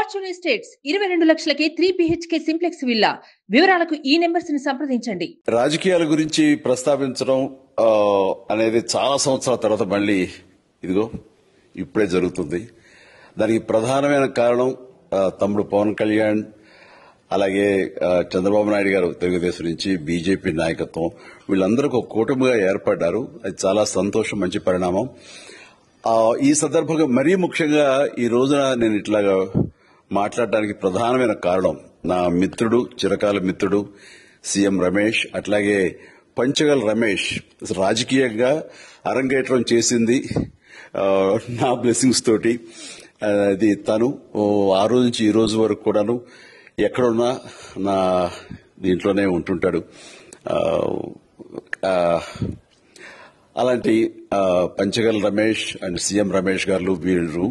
Fortune estates 22 లక్షలకే 3 BHK simplex villa. వివరాలకు ఈ numbers ని సంప్రదించండి. రాజకీయాల గురించి ప్రస్తావించడం అనేది చాలా సంవత్సరాల తర్వాత మళ్ళీ ఇదిగో ఇప్పుడే జరుగుతుంది. దానికి ప్రధానమైన కారణం తమ్ముడు పవన్ కళ్యాణ్, అలాగే చంద్రబాబు నాయుడు గారు తెలుగుదేశం నుంచి, బీజేపీ నాయకత్వం వీళ్ళందరూ ఒక కూటమిగా ఏర్పడ్డారు. అది చాలా సంతోషం, మంచి పరిణామం. ఈ సందర్భంగా మరీ ముఖ్యంగా ఈ రోజున నేను ఇట్లాగా మాట్లాడడానికి ప్రధానమైన కారణం నా మిత్రుడు, చిరకాల మిత్రుడు సీఎం రమేష్, అట్లాగే పంచగల్ రమేష్ రాజకీయంగా అరంగేట్రం చేసింది నా బ్లెస్సింగ్స్ తోటి. అది తను ఆ రోజు నుంచి ఈ రోజు వరకు కూడాను ఎక్కడున్నా నా దీంట్లోనే ఉంటుంటాడు. అలాంటి పంచగల్ రమేష్ అండ్ సీఎం రమేష్ గారు వీళ్ళు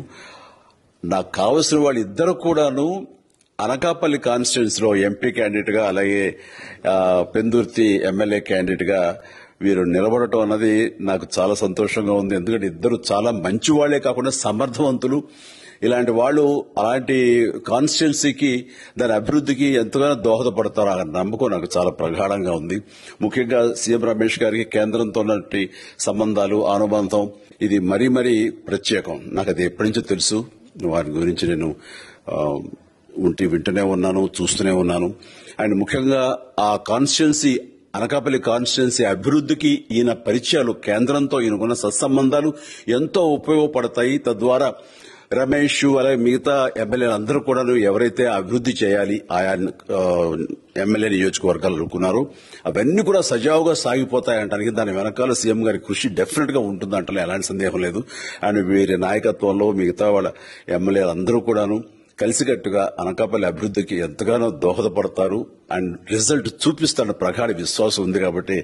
నాకు కావలసిన వాళ్ళు ఇద్దరు కూడాను అనకాపల్లి కాన్స్టిట్యున్సీ లో ఎంపీ క్యాండిడేట్ గా, అలాగే పెందుర్తి ఎమ్మెల్యే క్యాండిడేట్ గా వీరు నిలబడటం అన్నది నాకు చాలా సంతోషంగా ఉంది. ఎందుకంటే ఇద్దరు చాలా మంచి వాళ్లే కాకుండా సమర్థవంతులు. ఇలాంటి వాళ్ళు అలాంటి కాన్స్టిట్యున్సీకి, దాని అభివృద్ధికి ఎంతగానో దోహదపడతారు అన్న నమ్మకం నాకు చాలా ప్రగాఢంగా ఉంది. ముఖ్యంగా సీఎం రమేష్ గారికి కేంద్రంతో ఉన్నటువంటి సంబంధాలు, అనుబంధం ఇది మరీ మరీ ప్రత్యేకం. నాకు అది ఎప్పటి నుంచో తెలుసు. వారి గురించి నేను వింటూనే ఉన్నాను, చూస్తూనే ఉన్నాను. అండ్ ముఖ్యంగా ఆ కాన్స్టిట్యున్సీ, అనకాపల్లి కాన్స్టిట్యున్సీ అభివృద్ధికి ఈయన పరిచయాలు, కేంద్రంతో ఈయనకున్న సత్సంబంధాలు ఎంతో ఉపయోగపడతాయి. తద్వారా రమేష్ అలాగే మిగతా ఎమ్మెల్యేలు అందరూ కూడా ఎవరైతే అభివృద్ది చేయాలి ఆయా ఎమ్మెల్యే నియోజకవర్గాలు అనుకున్నారో అవన్నీ కూడా సజావుగా సాగిపోతాయంటానికి దాని వెనకాల సీఎం గారి కృషి డెఫినెట్ గా ఉంటుందంటే ఎలాంటి సందేహం లేదు. అండ్ వీరి నాయకత్వంలో మిగతా వాళ్ళ ఎమ్మెల్యేలు అందరూ కూడాను కలిసికట్టుగా అనకాపల్లి అభివృద్ధికి ఎంతగానో దోహదపడతారు అండ్ రిజల్ట్ చూపిస్తారన్న ప్రగాఢ విశ్వాసం ఉంది. కాబట్టి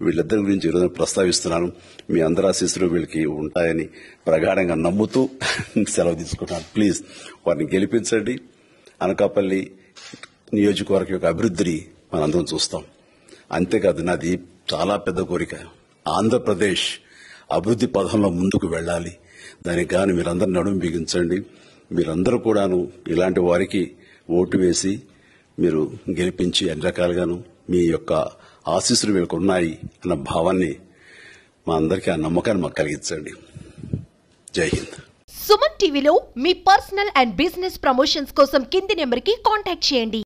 వీళ్ళిద్దరి గురించి ఈరోజు ప్రస్తావిస్తున్నాను. మీ అందరి ఆశీస్సులు వీళ్ళకి ఉంటాయని ప్రగాఢంగా నమ్ముతూ సెలవు తీసుకుంటాను. ప్లీజ్ వారిని గెలిపించండి. అనకాపల్లి నియోజకవర్గం యొక్క అభివృద్ధిని మనందరం చూస్తాం. అంతేకాదు, నాది చాలా పెద్ద కోరిక, ఆంధ్రప్రదేశ్ అభివృద్ది పథంలో ముందుకు వెళ్లాలి. దానికి గాను మీరందరూ నడుము బిగించండి. మీరందరూ కూడాను ఇలాంటి వారికి ఓటు వేసి మీరు గెలిపించి అన్ని రకాలుగాను మీ యొక్క ఆశీస్సులు మీకు ఉన్నాయి అన్న భావాన్ని మా అందరికీ, ఆ నమ్మకాన్ని మాకు కలిగించండి. జై హింద్. సుమన్ టీవీలో మీ పర్సనల్ అండ్ బిజినెస్ ప్రమోషన్స్ కోసం కింది నెంబర్కి కాంటాక్ట్ చేయండి.